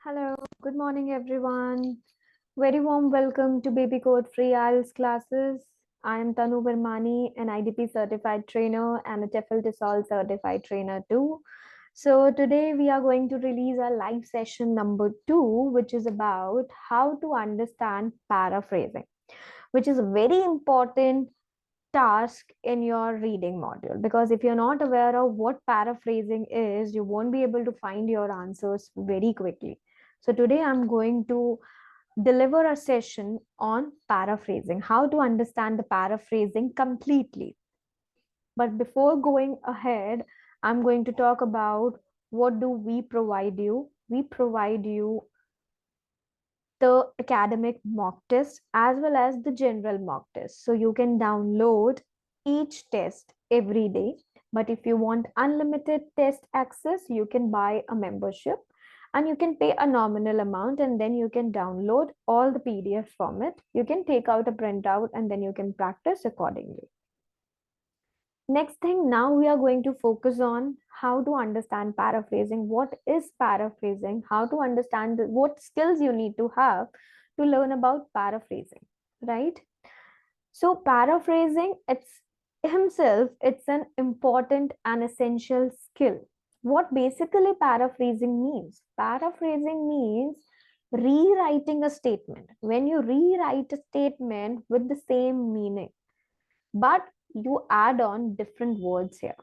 Hello, good morning everyone. Very warm welcome to Babycode Free IELTS classes. I am Tanu Vermani, an IDP certified trainer and a TEFL TESOL certified trainer too. So today we are going to release our live session number 2, which is about how to understand paraphrasing, which is a very important task in your reading module, because if you're not aware of what paraphrasing is, you won't be able to find your answers very quickly. So today I'm going to deliver a session on paraphrasing, how to understand the paraphrasing completely. But before going ahead, I'm going to talk about what do we provide you. We provide you the academic mock test as well as the general mock test. So you can download each test every day. But if you want unlimited test access, you can buy a membership and you can pay a nominal amount and then you can download all the PDF from it. You can take out a printout and then you can practice accordingly. Next thing, now we are going to focus on how to understand paraphrasing. What is paraphrasing? How to understand what skills you need to have to learn about paraphrasing, right? So paraphrasing, it's an important and essential skill. What basically paraphrasing means? Paraphrasing means rewriting a statement. When you rewrite a statement with the same meaning, but you add on different words here.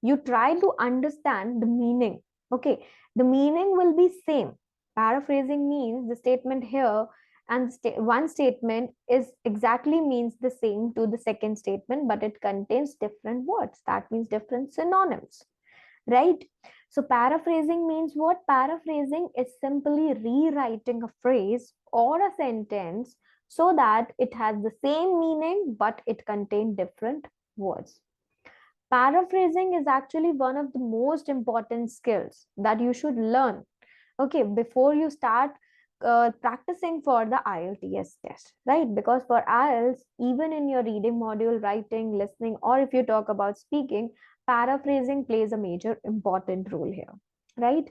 You try to understand the meaning. Okay, the meaning will be same. Paraphrasing means the statement here and one statement is exactly means the same to the second statement, but it contains different words. That means different synonyms, right? So paraphrasing means what? Paraphrasing is simply rewriting a phrase or a sentence so that it has the same meaning, but it contains different words. Paraphrasing is actually one of the most important skills that you should learn, okay, before you start practicing for the IELTS test, right? Because for IELTS, even in your reading module, writing, listening, or if you talk about speaking, paraphrasing plays a major important role here, right?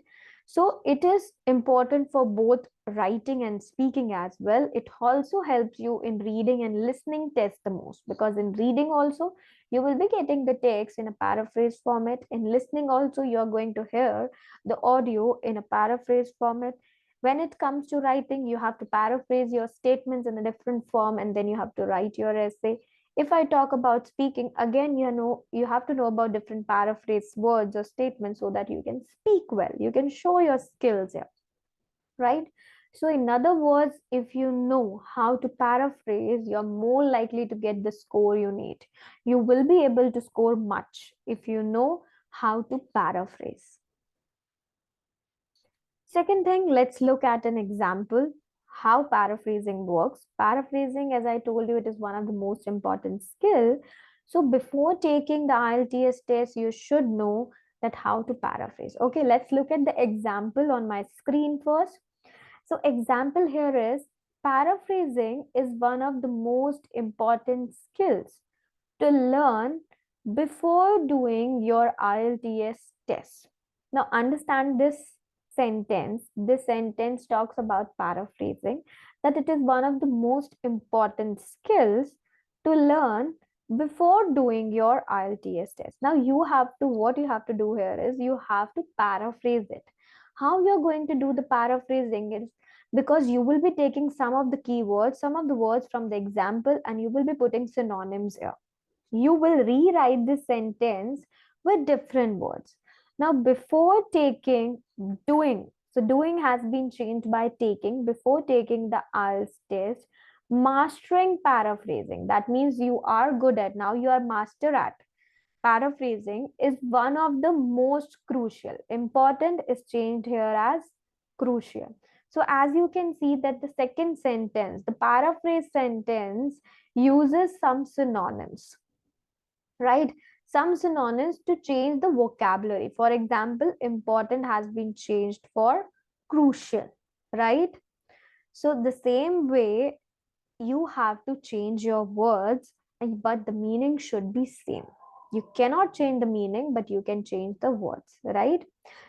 So it is important for both writing and speaking as well. It also helps you in reading and listening test the most, because in reading also you will be getting the text in a paraphrase format. In listening also, you are going to hear the audio in a paraphrase format. When it comes to writing, you have to paraphrase your statements in a different form and then you have to write your essay. If I talk about speaking, again, you have to know about different paraphrase words or statements so that you can speak well, you can show your skills here, right? So in other words, if you know how to paraphrase, you're more likely to get the score you need. You will be able to score much if you know how to paraphrase. Second thing, let's look at an example how paraphrasing works. Paraphrasing, as I told you, it is one of the most important skill. So before taking the IELTS test, you should know that how to paraphrase. Okay, let's look at the example on my screen first. So example here is paraphrasing is one of the most important skills to learn before doing your IELTS test. Now understand this sentence. This sentence talks about paraphrasing, that it is one of the most important skills to learn before doing your IELTS test. Now what you have to do here is you have to paraphrase it. How you're going to do the paraphrasing is because you will be taking some of the keywords, some of the words from the example, and you will be putting synonyms here. You will rewrite this sentence with different words. Now, before taking doing, so doing has been changed by taking. Before taking the IELTS test, mastering paraphrasing, that means you are good at, now you are master at paraphrasing, is one of the most crucial. Important is changed here as crucial. So as you can see that the second sentence, the paraphrase sentence, uses some synonyms, right? Some synonyms to change the vocabulary. For example, important has been changed for crucial, right? So the same way you have to change your words, but the meaning should be same. You cannot change the meaning, but you can change the words, right?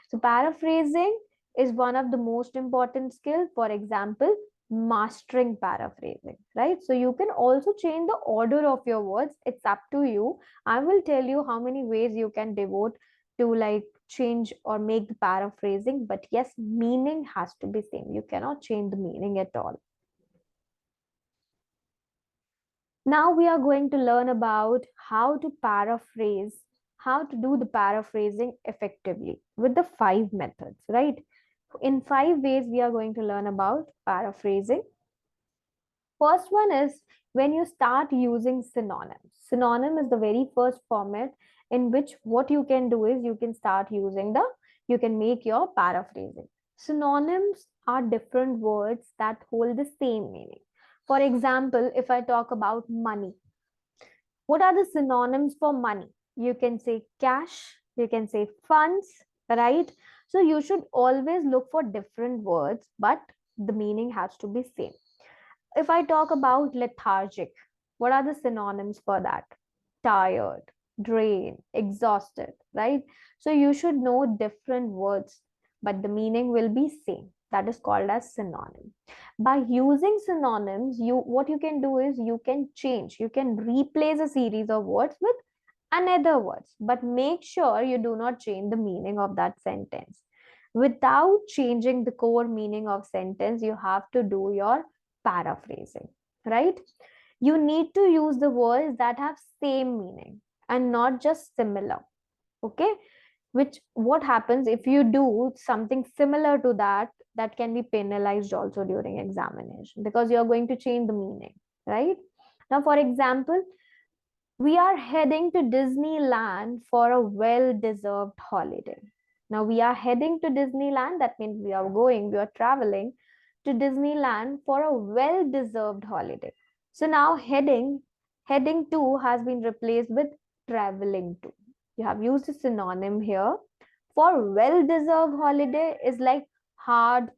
So paraphrasing is one of the most important skills. For example, mastering paraphrasing, right? So you can also change the order of your words. It's up to you. I will tell you how many ways you can devote to like change or make the paraphrasing, but yes, meaning has to be same. You cannot change the meaning at all. Now we are going to learn about how to paraphrase, how to do the paraphrasing effectively with the 5 methods, right? In 5 ways, we are going to learn about paraphrasing. First one is when you start using synonyms. Synonym is the very first format in which what you can do is you can start using you can make your paraphrasing. Synonyms are different words that hold the same meaning. For example, if I talk about money, what are the synonyms for money? You can say cash, you can say funds, right? So you should always look for different words, but the meaning has to be same. If I talk about lethargic, what are the synonyms for that? Tired, drained, exhausted, right? So you should know different words, but the meaning will be same. That is called as synonym. By using synonyms, what you can do is you can change, you can replace a series of words with another words, but make sure you do not change the meaning of that sentence. Without changing the core meaning of sentence, you have to do your paraphrasing, right? You need to use the words that have same meaning and not just similar. Okay, which what happens if you do something similar to that, that can be penalized also during examination because you are going to change the meaning, right? Now for example, we are heading to Disneyland for a well deserved holiday. Now we are heading to Disneyland, that means we are traveling to Disneyland for a well deserved holiday. So now heading to has been replaced with traveling to. You have used a synonym here. For well deserved holiday is like hard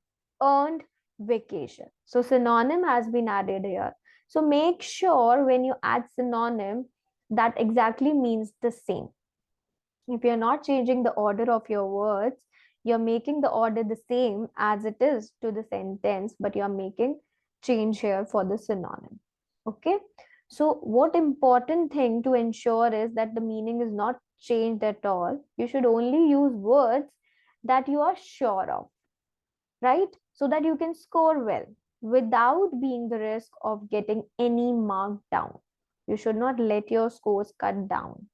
earned vacation. So synonym has been added here. So make sure when you add synonym, that exactly means the same. If you're not changing the order of your words, you're making the order the same as it is to the sentence, but you're making change here for the synonym. Okay. So what important thing to ensure is that the meaning is not changed at all. You should only use words that you are sure of, right? So that you can score well without being the risk of getting any mark down. You should not let your scores cut down.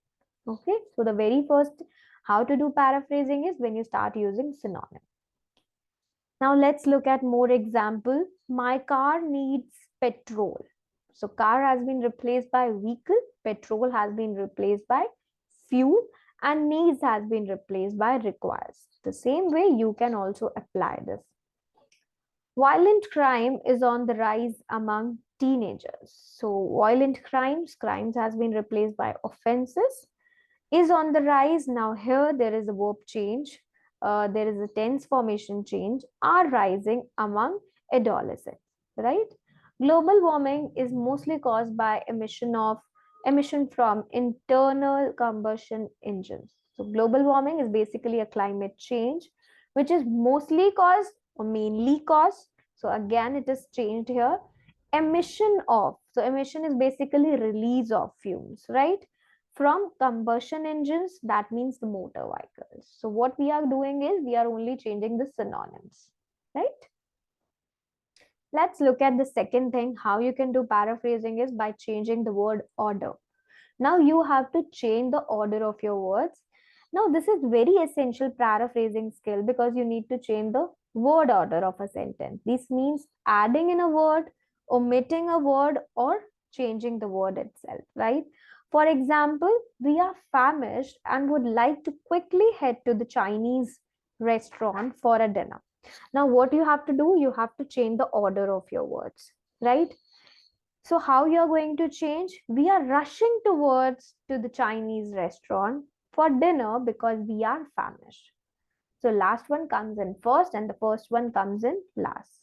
Okay, so the very first how to do paraphrasing is when you start using synonym. Now let's look at more example. My car needs petrol. So car has been replaced by vehicle, petrol has been replaced by fuel, and needs has been replaced by requires. The same way you can also apply this. Violent crime is on the rise among teenagers. So violent crimes has been replaced by offenses, is on the rise. Now here there is a verb change. There is a tense formation change, are rising among adolescents, right? Global warming is mostly caused by emission from internal combustion engines. So global warming is basically a climate change, which is mostly caused or mainly caused. So again, it is changed here. Emission of, so emission is basically release of fumes, right? From combustion engines, that means the motor vehicles. So what we are doing is we are only changing the synonyms, right? Let's look at the second thing. How you can do paraphrasing is by changing the word order. Now you have to change the order of your words. Now this is very essential paraphrasing skill because you need to change the word order of a sentence. This means adding in a word, omitting a word, or changing the word itself, right? For example, we are famished and would like to quickly head to the Chinese restaurant for a dinner. Now what you have to do, you have to change the order of your words, right? So how you're going to change? We are rushing towards to the Chinese restaurant for dinner because we are famished. So last one comes in first and the first one comes in last.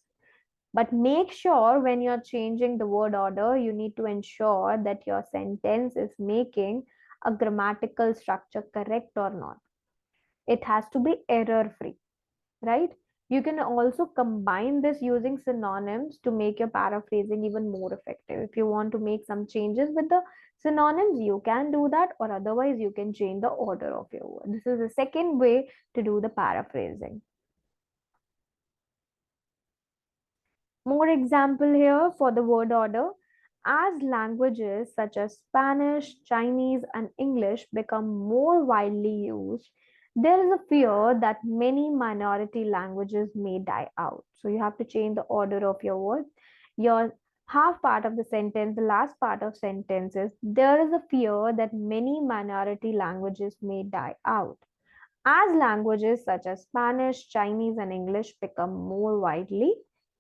But make sure when you're changing the word order, you need to ensure that your sentence is making a grammatical structure correct or not. It has to be error free, right? You can also combine this using synonyms to make your paraphrasing even more effective. If you want to make some changes with the synonyms, you can do that, or otherwise you can change the order of your word. This is the second way to do the paraphrasing. More example here for the word order. As languages such as Spanish, Chinese, and English become more widely used, there is a fear that many minority languages may die out. So you have to change the order of your words. Your half part of the sentence, the last part of sentences, there is a fear that many minority languages may die out as languages such as Spanish, Chinese, and English become more widely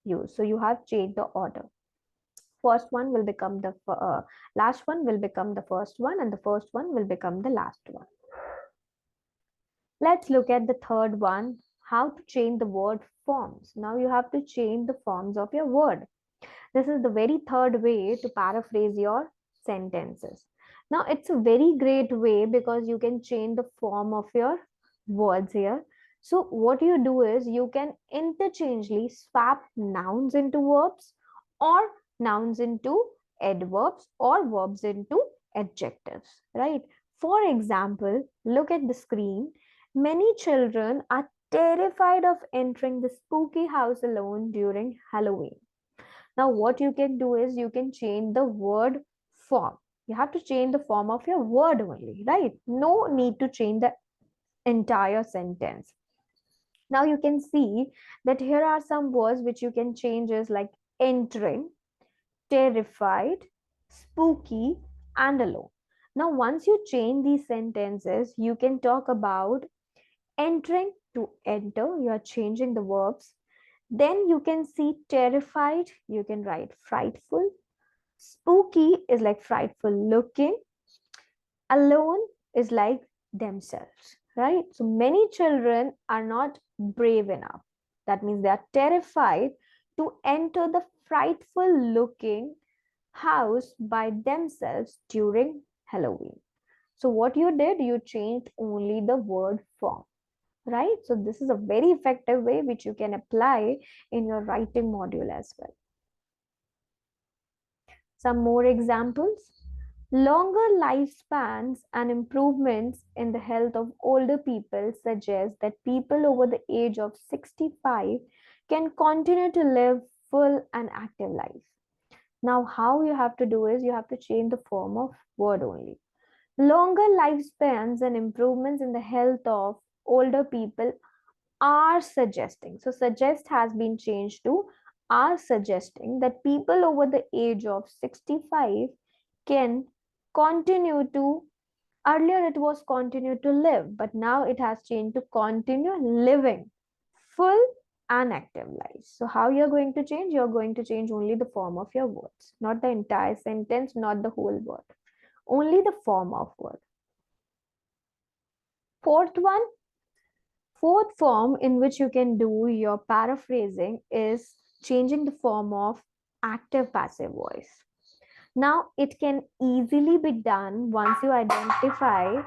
used. So you have changed the order. First one will become the last one will become the first one, and the first one will become the last one. Let's look at the third one, how to change the word forms. Now you have to change the forms of your word. This is the very third way to paraphrase your sentences. Now, it's a very great way because you can change the form of your words here. So, what you do is you can interchangeably swap nouns into verbs, or nouns into adverbs, or verbs into adjectives, right? For example, look at the screen. Many children are terrified of entering the spooky house alone during Halloween. Now, what you can do is you can change the word form. You have to change the form of your word only, right? No need to change the entire sentence. Now, you can see that here are some words which you can change is like entering, terrified, spooky, and alone. Now, once you change these sentences, you can talk about entering to enter. You are changing the verbs. Then you can see terrified, you can write frightful. Spooky is like frightful looking. Alone is like themselves, right? So many children are not brave enough. That means they are terrified to enter the frightful looking house by themselves during Halloween. So what you did, you changed only the word form, right? So this is a very effective way which you can apply in your writing module as well. Some more examples. Longer lifespans and improvements in the health of older people suggest that people over the age of 65 can continue to live full and active life. Now, how you have to do is you have to change the form of word only. Longer lifespans and improvements in the health of older people are suggesting. So, suggest has been changed to are suggesting that people over the age of 65 can continue to, earlier it was continue to live, but now it has changed to continue living full and active lives. So, how you're going to change? You're going to change only the form of your words, not the entire sentence, not the whole word, only the form of word. Fourth one, fourth form in which you can do your paraphrasing is changing the form of active passive voice. Now, it can easily be done once you identify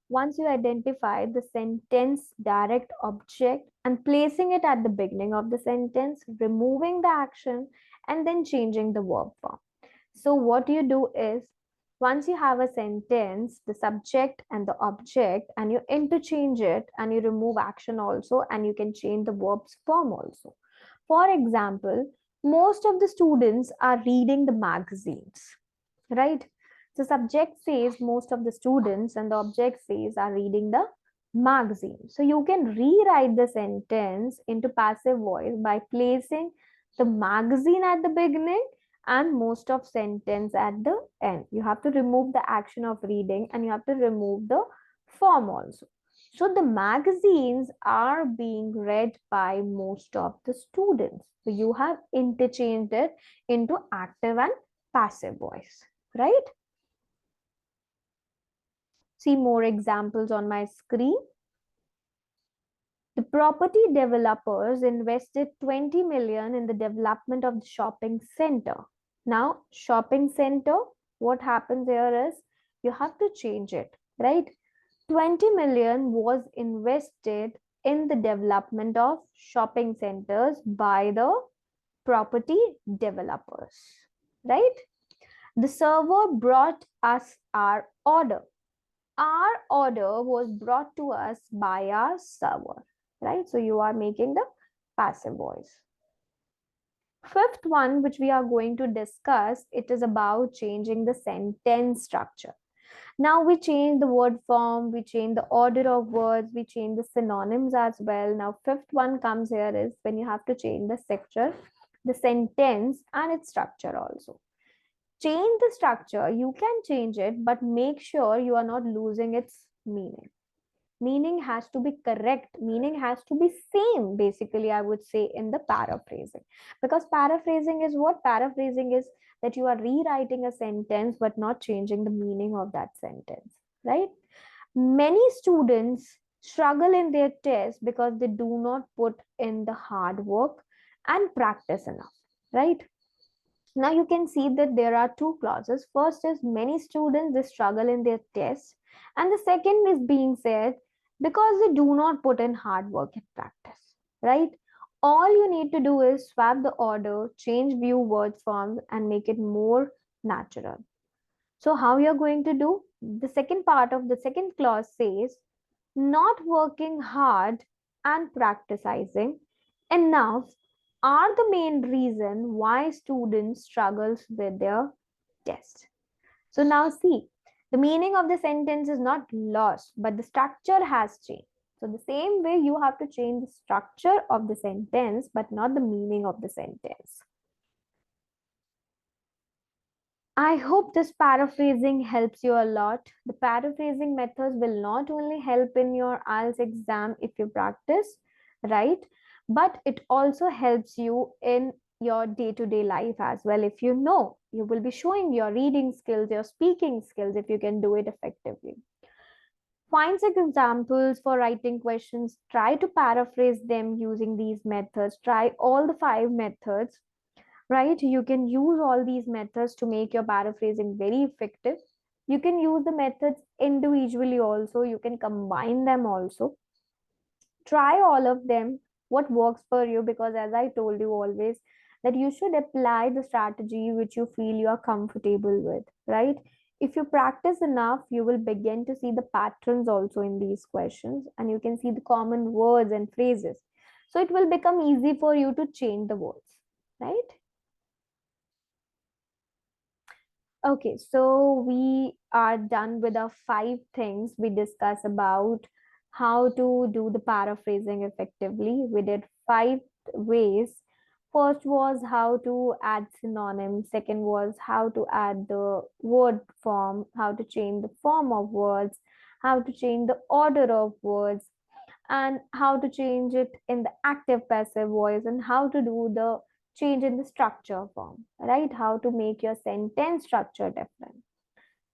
the sentence direct object and placing it at the beginning of the sentence, removing the action, and then changing the verb form. So what you do is, once you have a sentence, the subject and the object, and you interchange it and you remove action also, and you can change the verb's form also. For example, most of the students are reading the magazines, right? The subject says most of the students, and the object says are reading the magazine. So you can rewrite the sentence into passive voice by placing the magazine at the beginning and most of sentence at the end. You have to remove the action of reading and you have to remove the form also. So the magazines are being read by most of the students. So you have interchanged it into active and passive voice, right? See more examples on my screen. The property developers invested 20 million in the development of the shopping center. Now, shopping center, what happens here is you have to change it, right? 20 million was invested in the development of shopping centers by the property developers, right? The server brought us our order. Our order was brought to us by our server, right? So you are making the passive voice. Fifth one, which we are going to discuss, it is about changing the sentence structure. Now we change the word form, we change the order of words, we change the synonyms as well. Now fifth one comes here is when you have to change the structure, the sentence and its structure also. Change the structure, you can change it, but make sure you are not losing its meaning. Meaning has to be correct, meaning has to be same, basically I would say, in the paraphrasing. Because paraphrasing is what? Paraphrasing is that you are rewriting a sentence but not changing the meaning of that sentence, right? Many students struggle in their tests because they do not put in the hard work and practice enough, right? Now you can see that there are two clauses. First is many students they struggle in their tests, and the second is being said because they do not put in hard work and practice. Right? All you need to do is swap the order, change view words forms, and make it more natural. So how you're going to do? The second part of the second clause says not working hard and practicing enough are the main reason why students struggles with their test. So now see, the meaning of the sentence is not lost, but the structure has changed. So the same way you have to change the structure of the sentence, but not the meaning of the sentence. I hope this paraphrasing helps you a lot. The paraphrasing methods will not only help in your IELTS exam if you practice, right? But it also helps you in your day-to-day life as well. If you know, you will be showing your reading skills, your speaking skills if you can do it effectively. Find some examples for writing questions. Try to paraphrase them using these methods. Try all the 5 methods, right? You can use all these methods to make your paraphrasing very effective. You can use the methods individually also. You can combine them also. Try all of them, what works for you, because as I told you always, that you should apply the strategy which you feel you are comfortable with, right? If you practice enough, you will begin to see the patterns also in these questions, and you can see the common words and phrases. So it will become easy for you to change the words, right? Okay, so we are done with our 5 things we discuss about how to do the paraphrasing effectively. We did 5 ways. First was how to add synonyms. Second was how to add the word form, how to change the form of words, how to change the order of words, and how to change it in the active passive voice, and how to do the change in the structure form, right? How to make your sentence structure different.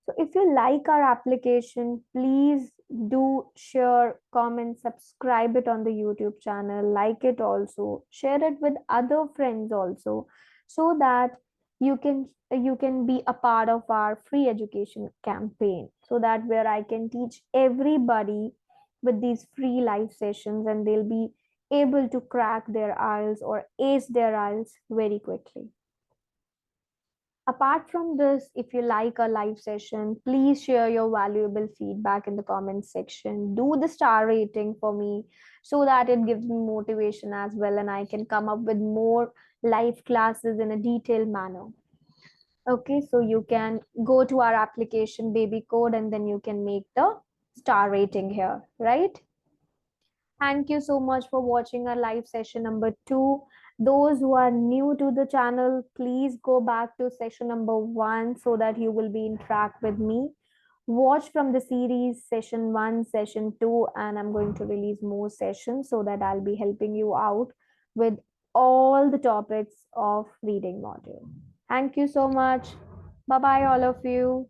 So if you like our application, please do share, comment, subscribe it on the YouTube channel, like it also, share it with other friends also, so that you can be a part of our free education campaign, so that where I can teach everybody with these free live sessions, and they'll be able to crack their IELTS or ace their IELTS very quickly. Apart from this, if you like a live session, please share your valuable feedback in the comment section. Do the star rating for me so that it gives me motivation as well, and I can come up with more live classes in a detailed manner. Okay, so you can go to our application babycode, and then you can make the star rating here, right? Thank you so much for watching our live session number 2. Those who are new to the channel, please go back to session number 1 so that you will be in track with me. Watch from the series session 1, session 2, and I'm going to release more sessions so that I'll be helping you out with all the topics of reading module. Thank you so much. Bye bye, all of you.